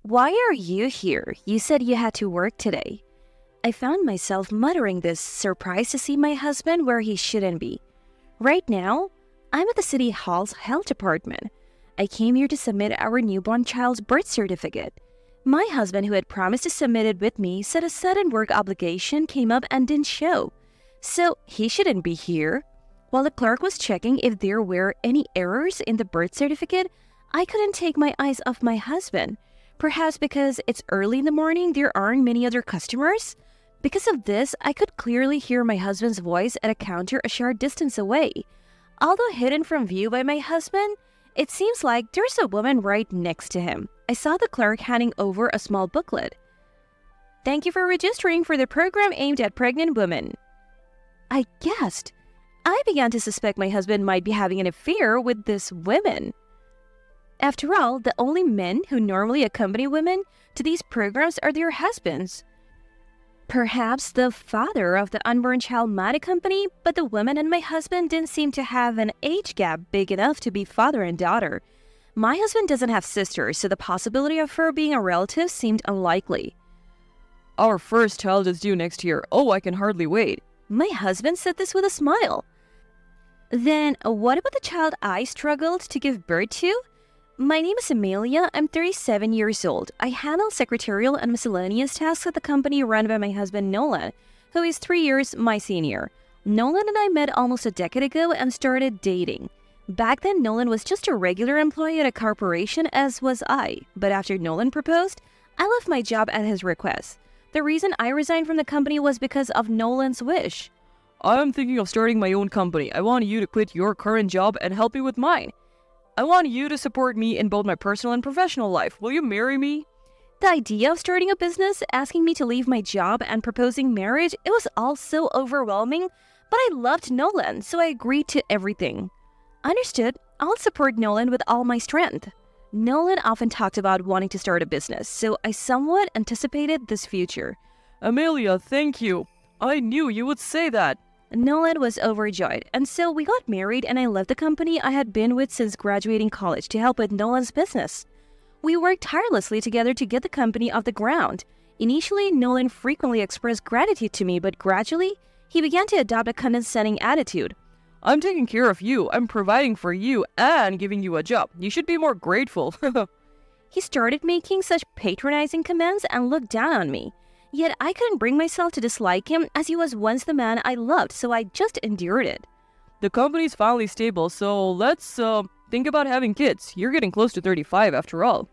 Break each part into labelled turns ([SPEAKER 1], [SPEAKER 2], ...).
[SPEAKER 1] Why are you here? You said you had to work today. I found myself muttering this, surprised to see my husband where he shouldn't be. Right now, I'm at the City Hall's health department. I came here to submit our newborn child's birth certificate. My husband, who had promised to submit it with me, said a sudden work obligation came up and didn't show. So he shouldn't be here. While the clerk was checking if there were any errors in the birth certificate, I couldn't take my eyes off my husband. Perhaps because it's early in the morning, there aren't many other customers? Because of this, I could clearly hear my husband's voice at a counter a short distance away. Although hidden from view by my husband, it seems like there's a woman right next to him. I saw the clerk handing over a small booklet. "Thank you for registering for the program aimed at pregnant women." I gasped. I began to suspect my husband might be having an affair with this woman. After all, the only men who normally accompany women to these programs are their husbands. Perhaps the father of the unborn child might accompany, but the woman and my husband didn't seem to have an age gap big enough to be father and daughter. My husband doesn't have sisters, so the possibility of her being a relative seemed unlikely.
[SPEAKER 2] "Our first child is due next year. Oh, I can hardly wait."
[SPEAKER 1] My husband said this with a smile. Then, what about the child I struggled to give birth to? My name is Amelia. I'm 37 years old. I handle secretarial and miscellaneous tasks at the company run by my husband Nolan, who is 3 years my senior. Nolan and I met almost a decade ago and started dating. Back then, Nolan was just a regular employee at a corporation, as was I. But after Nolan proposed, I left my job at his request. The reason I resigned from the company was because of Nolan's wish.
[SPEAKER 2] "I'm thinking of starting my own company. I want you to quit your current job and help me with mine. I want you to support me in both my personal and professional life. Will you marry me?"
[SPEAKER 1] The idea of starting a business, asking me to leave my job, and proposing marriage, it was all so overwhelming, but I loved Nolan, so I agreed to everything. Understood, I'll support Nolan with all my strength. Nolan often talked about wanting to start a business, so I somewhat anticipated this future.
[SPEAKER 2] "Amelia, thank you. I knew you would say that."
[SPEAKER 1] Nolan was overjoyed, and so we got married and I left the company I had been with since graduating college to help with Nolan's business. We worked tirelessly together to get the company off the ground. Initially, Nolan frequently expressed gratitude to me, but gradually, he began to adopt a condescending attitude.
[SPEAKER 2] "I'm taking care of you. I'm providing for you and giving you a job. You should be more grateful."
[SPEAKER 1] He started making such patronizing comments and looked down on me. Yet I couldn't bring myself to dislike him, as he was once the man I loved, so I just endured it.
[SPEAKER 2] "The company's finally stable, so let's think about having kids. You're getting close to 35 after all."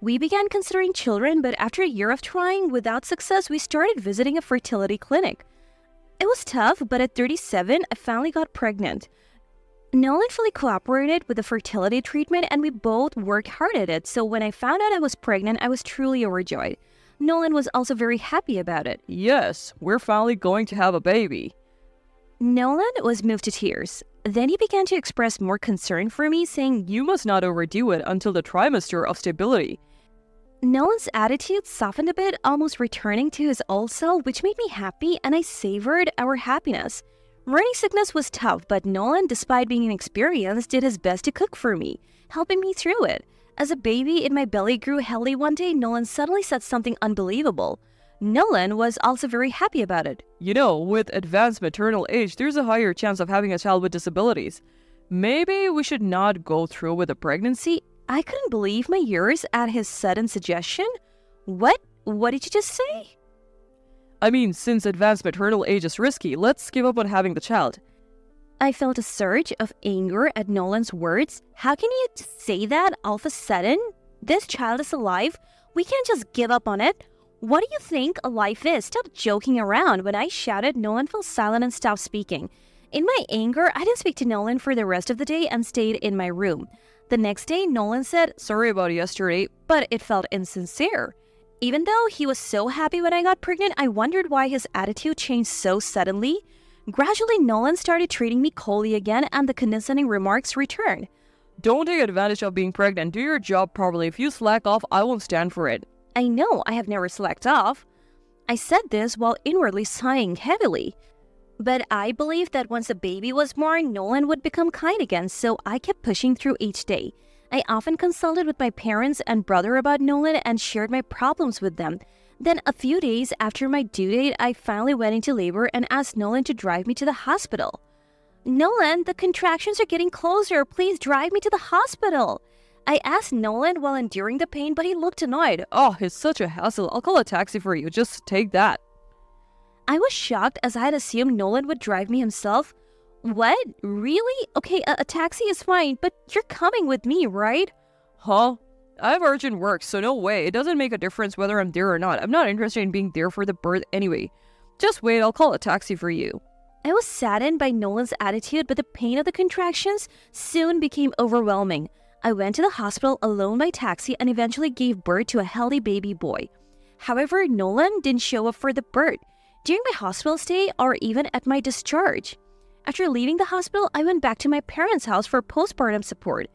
[SPEAKER 1] We began considering children, but after a year of trying without success, we started visiting a fertility clinic. It was tough, but at 37, I finally got pregnant. Nolan fully cooperated with the fertility treatment, and we both worked hard at it, so when I found out I was pregnant, I was truly overjoyed. Nolan was also very happy about it.
[SPEAKER 2] "Yes, we're finally going to have a baby."
[SPEAKER 1] Nolan was moved to tears. Then he began to express more concern for me, saying,
[SPEAKER 2] "You must not overdo it until the trimester of stability."
[SPEAKER 1] Nolan's attitude softened a bit, almost returning to his old self, which made me happy, and I savored our happiness. Morning sickness was tough, but Nolan, despite being inexperienced, did his best to cook for me, helping me through it. As a baby in my belly grew healthy one day, Nolan suddenly said something unbelievable. Nolan was also very happy about it.
[SPEAKER 2] "You know, with advanced maternal age, there's a higher chance of having a child with disabilities. Maybe we should not go through with a pregnancy?"
[SPEAKER 1] I couldn't believe my ears at his sudden suggestion. What? What did you just say?
[SPEAKER 2] "I mean, since advanced maternal age is risky, let's give up on having the child."
[SPEAKER 1] I felt a surge of anger at Nolan's words. How can you say that all of a sudden? This child is alive. We can't just give up on it. What do you think a life is? Stop joking around. When I shouted, Nolan fell silent and stopped speaking. In my anger, I didn't speak to Nolan for the rest of the day and stayed in my room. The next day, Nolan said,
[SPEAKER 2] "Sorry about yesterday,"
[SPEAKER 1] but it felt insincere. Even though he was so happy when I got pregnant, I wondered why his attitude changed so suddenly. Gradually, Nolan started treating me coldly again, and the condescending remarks returned.
[SPEAKER 2] "Don't take advantage of being pregnant. Do your job properly. If you slack off, I won't stand for it."
[SPEAKER 1] I know I have never slacked off. I said this while inwardly sighing heavily. But I believed that once a baby was born, Nolan would become kind again, so I kept pushing through each day. I often consulted with my parents and brother about Nolan and shared my problems with them. Then a few days after my due date, I finally went into labor and asked Nolan to drive me to the hospital. "Nolan, the contractions are getting closer. Please drive me to the hospital." I asked Nolan while enduring the pain, but he looked annoyed.
[SPEAKER 2] Oh, it's such a hassle. I'll call a taxi for you. Just take that.
[SPEAKER 1] I was shocked as I had assumed Nolan would drive me himself. "What? Really? Okay, a taxi is fine, but you're coming with me, right?"
[SPEAKER 2] Huh? I have urgent work, so no way. It doesn't make a difference whether I'm there or not. I'm not interested in being there for the birth anyway. Just wait, I'll call a taxi for you.
[SPEAKER 1] I was saddened by Nolan's attitude, but the pain of the contractions soon became overwhelming. I went to the hospital alone by taxi and eventually gave birth to a healthy baby boy. However, Nolan didn't show up for the birth during my hospital stay or even at my discharge. After leaving the hospital, I went back to my parents' house for postpartum support.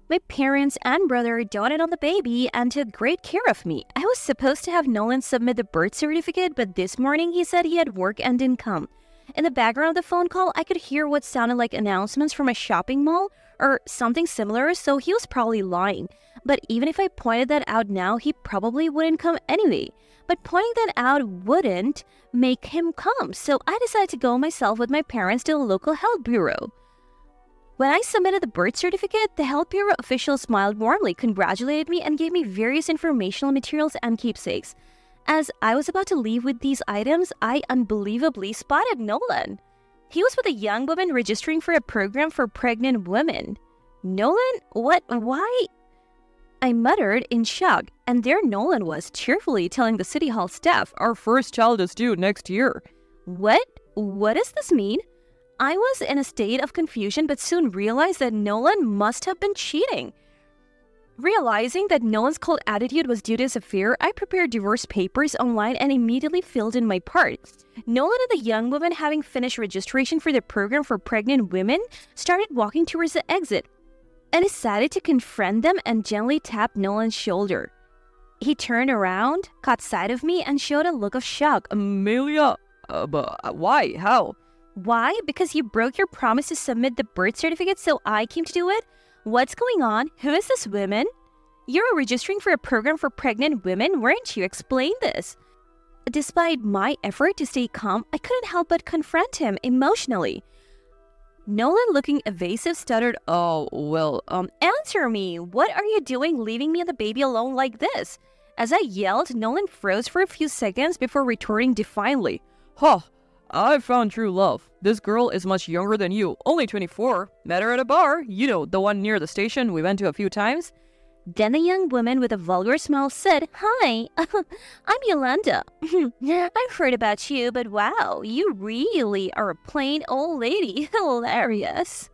[SPEAKER 1] My parents and brother doted on the baby and took great care of me. I was supposed to have Nolan submit the birth certificate, but this morning he said he had work and didn't come. In the background of the phone call, I could hear what sounded like announcements from a shopping mall or something similar, so he was probably lying. But even if I pointed that out now, he probably wouldn't come anyway. But pointing that out wouldn't make him come, so I decided to go myself with my parents to the local health bureau. When I submitted the birth certificate, the health bureau official smiled warmly, congratulated me, and gave me various informational materials and keepsakes. As I was about to leave with these items, I unbelievably spotted Nolan. He was with a young woman registering for a program for pregnant women. "Nolan? What? Why?" I muttered in shock, and there Nolan was, cheerfully telling the city hall staff,
[SPEAKER 2] Our first child is due next year.
[SPEAKER 1] "What? What does this mean?" I was in a state of confusion, but soon realized that Nolan must have been cheating. Realizing that Nolan's cold attitude was due to his affair, I prepared divorce papers online and immediately filled in my part. Nolan and the young woman, having finished registration for the program for pregnant women, started walking towards the exit. I decided to confront them and gently tap Nolan's shoulder. He turned around, caught sight of me, and showed a look of shock.
[SPEAKER 2] Amelia? But why? How?
[SPEAKER 1] "Why? Because you broke your promise to submit the birth certificate, so I came to do it? What's going on? Who is this woman? You're registering for a program for pregnant women, weren't you? Explain this." Despite my effort to stay calm, I couldn't help but confront him emotionally. Nolan, looking evasive, stuttered,
[SPEAKER 2] Oh, well,
[SPEAKER 1] "Answer me! What are you doing leaving me and the baby alone like this?" As I yelled, Nolan froze for a few seconds before retorting defiantly.
[SPEAKER 2] Huh. I found true love. This girl is much younger than you, only 24. Met her at a bar, you know, the one near the station we went to a few times.
[SPEAKER 1] Then the young woman with a vulgar smile said, "Hi, I'm Yolanda. I've heard about you, but wow, you really are a plain old lady. Hilarious."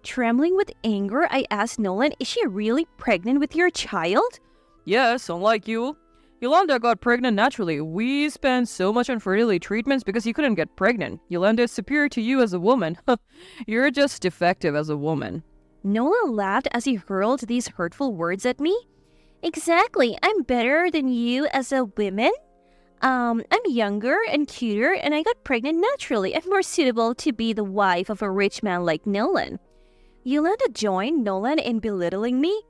[SPEAKER 1] Trembling with anger, I asked Nolan, "Is she really pregnant with your child?"
[SPEAKER 2] Yes, unlike you. Yolanda got pregnant naturally. We spent so much on fertility treatments because you couldn't get pregnant. Yolanda is superior to you as a woman. You're just defective as a woman.
[SPEAKER 1] Nolan laughed as he hurled these hurtful words at me. "Exactly, I'm better than you as a woman. I'm younger and cuter, and I got pregnant naturally. I'm more suitable to be the wife of a rich man like Nolan." Yolanda joined Nolan in belittling me.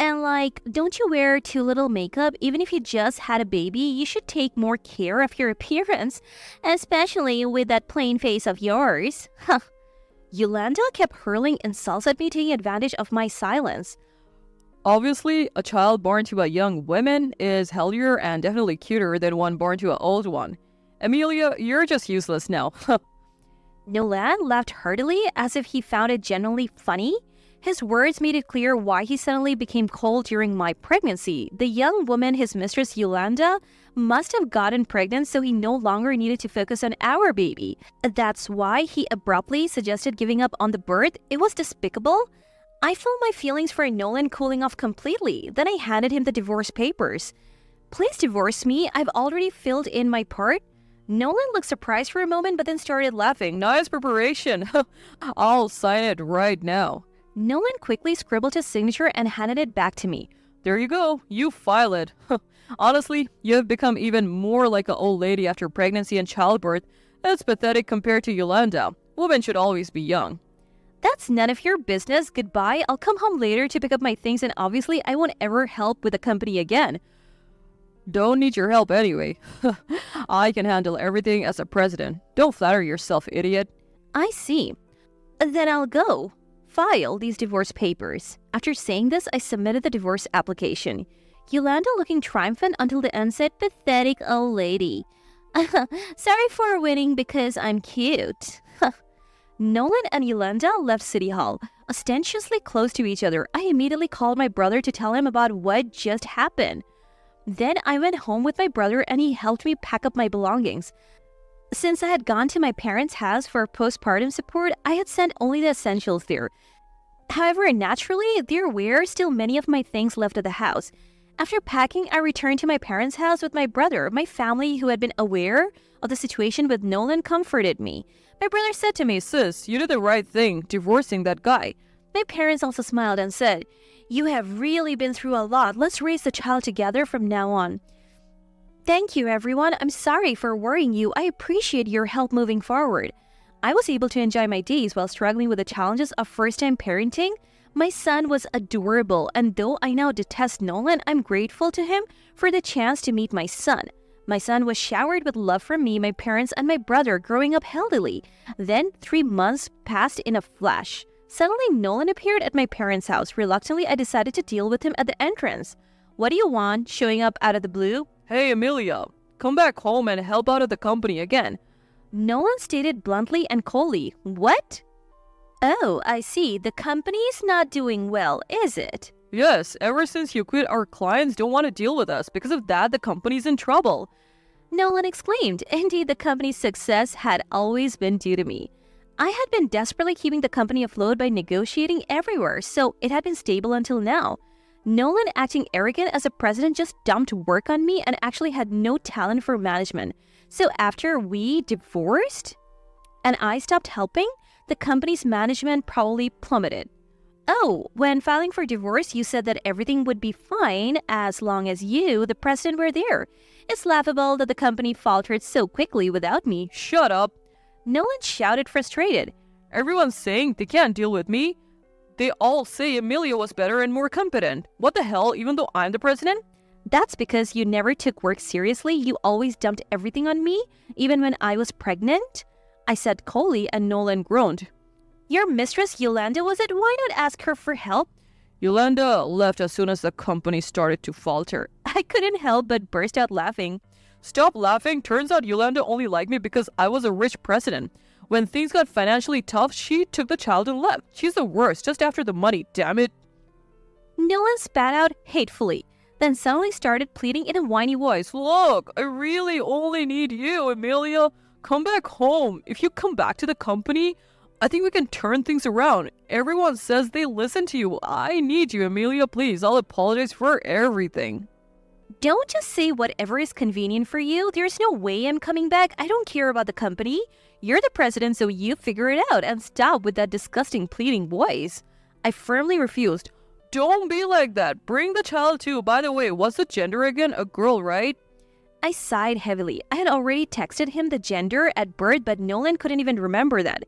[SPEAKER 1] "And don't you wear too little makeup? Even if you just had a baby, you should take more care of your appearance, especially with that plain face of yours." Huh. Yolanda kept hurling insults at me, taking advantage of my silence.
[SPEAKER 2] Obviously, a child born to a young woman is healthier and definitely cuter than one born to an old one. Amelia, you're just useless now.
[SPEAKER 1] Nolan laughed heartily as if he found it genuinely funny. His words made it clear why he suddenly became cold during my pregnancy. The young woman, his mistress Yolanda, must have gotten pregnant, so he no longer needed to focus on our baby. That's why he abruptly suggested giving up on the birth. It was despicable. I felt my feelings for Nolan cooling off completely. Then I handed him the divorce papers. "Please divorce me. I've already filled in my part." Nolan looked surprised for a moment, but then started laughing.
[SPEAKER 2] Nice preparation. I'll sign it right now.
[SPEAKER 1] Nolan quickly scribbled his signature and handed it back to me.
[SPEAKER 2] There you go. You file it. Honestly, you have become even more like an old lady after pregnancy and childbirth. That's pathetic compared to Yolanda. Women should always be young.
[SPEAKER 1] That's none of your business. Goodbye. I'll come home later to pick up my things, and obviously I won't ever help with the company again.
[SPEAKER 2] Don't need your help anyway. I can handle everything as a president. Don't flatter yourself, idiot.
[SPEAKER 1] I see. Then I'll go. File these divorce papers. After saying this, I submitted the divorce application. Yolanda, looking triumphant until the end, said, "Pathetic old lady. Sorry for winning because I'm cute." Nolan and Yolanda left City Hall, ostentatiously close to each other. I immediately called my brother to tell him about what just happened. Then I went home with my brother and he helped me pack up my belongings. Since I had gone to my parents' house for postpartum support, I had sent only the essentials there. However, naturally, there were still many of my things left at the house. After packing, I returned to my parents' house with my brother. My family, who had been aware of the situation with Nolan, comforted me. My brother said to me,
[SPEAKER 2] Sis, you did the right thing, divorcing that guy.
[SPEAKER 1] My parents also smiled and said, "You have really been through a lot. Let's raise the child together from now on." Thank you, everyone. I'm sorry for worrying you. I appreciate your help moving forward. I was able to enjoy my days while struggling with the challenges of first-time parenting. My son was adorable, and though I now detest Nolan, I'm grateful to him for the chance to meet my son. My son was showered with love from me, my parents, and my brother, growing up healthily. Then 3 months passed in a flash. Suddenly, Nolan appeared at my parents' house. Reluctantly, I decided to deal with him at the entrance. "What do you want?" showing up out of the blue.
[SPEAKER 2] Hey, Amelia, come back home and help out at the company again.
[SPEAKER 1] Nolan stated bluntly and coldly. "What?" "Oh, I see. The company's not doing well, is it?"
[SPEAKER 2] Yes, ever since you quit, our clients don't want to deal with us. Because of that, the company's in trouble.
[SPEAKER 1] Nolan exclaimed. Indeed, the company's success had always been due to me. I had been desperately keeping the company afloat by negotiating everywhere, so it had been stable until now. Nolan, acting arrogant as a president, just dumped work on me and actually had no talent for management. So after we divorced and I stopped helping, the company's management probably plummeted. "Oh, when filing for divorce, you said that everything would be fine as long as you, the president, were there. It's laughable that the company faltered so quickly without me."
[SPEAKER 2] Shut up.
[SPEAKER 1] Nolan shouted, frustrated.
[SPEAKER 2] Everyone's saying they can't deal with me. They all say Amelia was better and more competent. What the hell, even though I'm the president?
[SPEAKER 1] "That's because you never took work seriously. You always dumped everything on me, even when I was pregnant," I said coldly, and Nolan groaned. "Your mistress Yolanda, was it? Why not ask her for help?"
[SPEAKER 2] Yolanda left as soon as the company started to falter.
[SPEAKER 1] I couldn't help but burst out laughing.
[SPEAKER 2] Stop laughing. Turns out Yolanda only liked me because I was a rich president. When things got financially tough, she took the child and left. She's the worst, just after the money, damn it.
[SPEAKER 1] Nolan spat out hatefully, then suddenly started pleading in a whiny voice.
[SPEAKER 2] Look, I really only need you, Amelia. Come back home. If you come back to the company, I think we can turn things around. Everyone says they listen to you. I need you, Amelia, please. I'll apologize for everything.
[SPEAKER 1] "Don't just say whatever is convenient for you. There's no way I'm coming back. I don't care about the company. You're the president, so you figure it out and stop with that disgusting pleading voice." I firmly refused.
[SPEAKER 2] Don't be like that. Bring the child too. By the way, what's the gender again? A girl, right?
[SPEAKER 1] I sighed heavily. I had already texted him the gender at birth, but Nolan couldn't even remember that.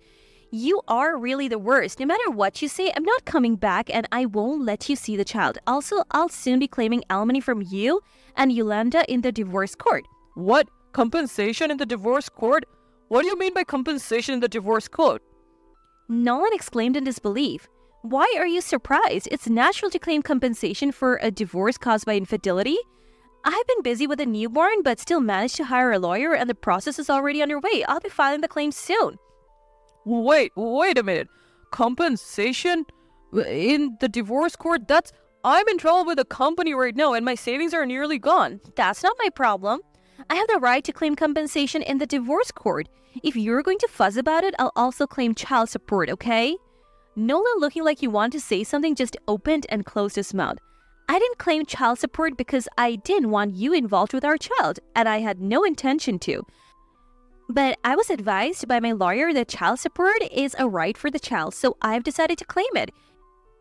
[SPEAKER 1] "You are really the worst. No matter what you say, I'm not coming back and I won't let you see the child. Also, I'll soon be claiming alimony from you and Yolanda in the divorce court."
[SPEAKER 2] What? Compensation in the divorce court? What do you mean by compensation in the divorce court?
[SPEAKER 1] Nolan exclaimed in disbelief. "Why are you surprised? It's natural to claim compensation for a divorce caused by infidelity. I've been busy with a newborn, but still managed to hire a lawyer and the process is already underway. I'll be filing the claim soon."
[SPEAKER 2] Wait a minute. Compensation in the divorce court? I'm in trouble with the company right now and my savings are nearly gone.
[SPEAKER 1] "That's not my problem. I have the right to claim compensation in the divorce court. If you're going to fuss about it, I'll also claim child support, okay?" Nolan, looking like he wanted to say something, just opened and closed his mouth. "I didn't claim child support because I didn't want you involved with our child, and I had no intention to. But I was advised by my lawyer that child support is a right for the child, so I've decided to claim it.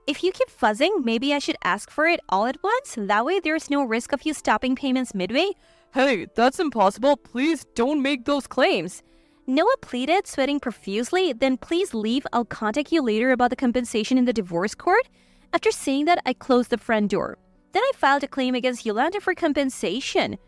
[SPEAKER 1] If you keep fuzzing, maybe I should ask for it all at once. That way there's no risk of you stopping payments midway."
[SPEAKER 2] Hey, that's impossible. Please don't make those claims.
[SPEAKER 1] Noah pleaded, sweating profusely. Then please leave. I'll contact you later about the compensation in the divorce court. After saying that, I closed the front door. Then I filed a claim against Yolanda for compensation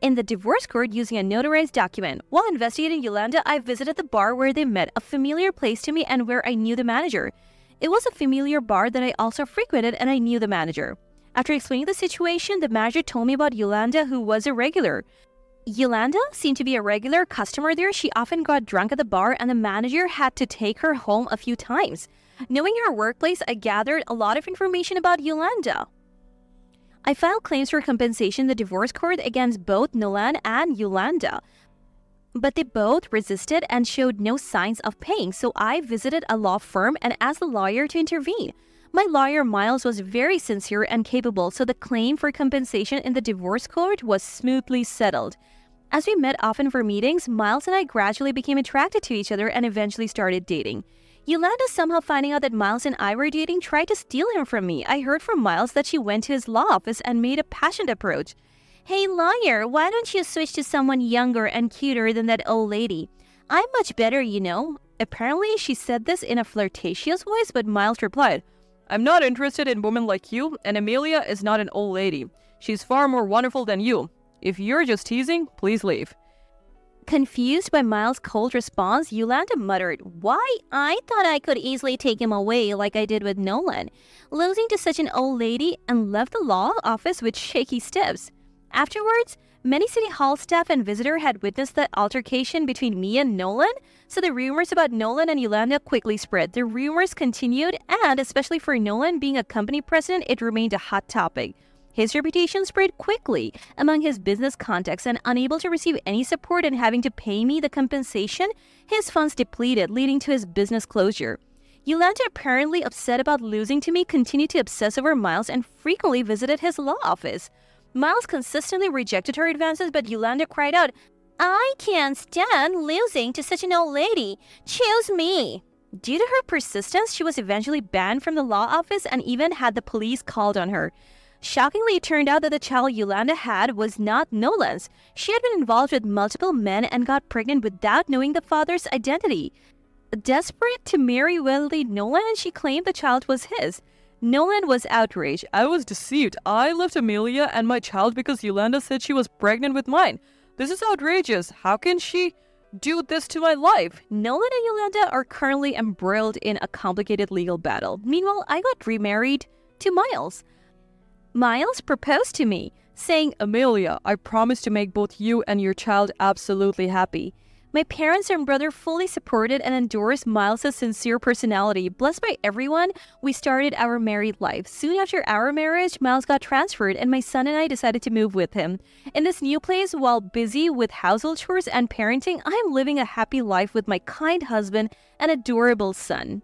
[SPEAKER 1] in the divorce court using a notarized document. While investigating Yolanda, I visited the bar where they met, a familiar place to me and where I knew the manager. It was a familiar bar that I also frequented, and I knew the manager. After explaining the situation, the manager told me about Yolanda, who was a regular. Yolanda seemed to be a regular customer there. She often got drunk at the bar, and the manager had to take her home a few times. Knowing her workplace, I gathered a lot of information about Yolanda. I filed claims for compensation in the divorce court against both Nolan and Yolanda, but they both resisted and showed no signs of paying, so I visited a law firm and asked the lawyer to intervene. My lawyer, Miles, was very sincere and capable, so the claim for compensation in the divorce court was smoothly settled. As we met often for meetings, Miles and I gradually became attracted to each other and eventually started dating. Yolanda, somehow finding out that Miles and I were dating, tried to steal him from me. I heard from Miles that she went to his law office and made a passionate approach. "Hey lawyer, why don't you switch to someone younger and cuter than that old lady? I'm much better, you know." Apparently, she said this in a flirtatious voice, but Miles replied,
[SPEAKER 2] "I'm not interested in women like you, and Amelia is not an old lady. She's far more wonderful than you. If you're just teasing, please leave."
[SPEAKER 1] Confused by Miles' cold response, Yolanda muttered, "Why? I thought I could easily take him away like I did with Nolan," losing to such an old lady, and left the law office with shaky steps. Afterwards, many City Hall staff and visitors had witnessed the altercation between me and Nolan, so the rumors about Nolan and Yolanda quickly spread. The rumors continued, and especially for Nolan being a company president, it remained a hot topic. His reputation spread quickly among his business contacts, and unable to receive any support and having to pay me the compensation, his funds depleted, leading to his business closure. Yolanda, apparently upset about losing to me, continued to obsess over Miles and frequently visited his law office. Miles consistently rejected her advances, but Yolanda cried out, "I can't stand losing to such an old lady. Choose me." Due to her persistence, she was eventually banned from the law office and even had the police called on her. Shockingly, it turned out that the child Yolanda had was not Nolan's. She had been involved with multiple men and got pregnant without knowing the father's identity. Desperate to marry wealthy Nolan, she claimed the child was his. Nolan was outraged.
[SPEAKER 2] "I was deceived. I left Amelia and my child because Yolanda said she was pregnant with mine. This is outrageous. How can she do this to my life?"
[SPEAKER 1] Nolan and Yolanda are currently embroiled in a complicated legal battle. Meanwhile, I got remarried to Miles. Miles proposed to me, saying,
[SPEAKER 2] "Amelia, I promise to make both you and your child absolutely happy."
[SPEAKER 1] My parents and brother fully supported and endorsed Miles' sincere personality. Blessed by everyone, we started our married life. Soon after our marriage, Miles got transferred, and my son and I decided to move with him. In this new place, while busy with household chores and parenting, I am living a happy life with my kind husband and adorable son.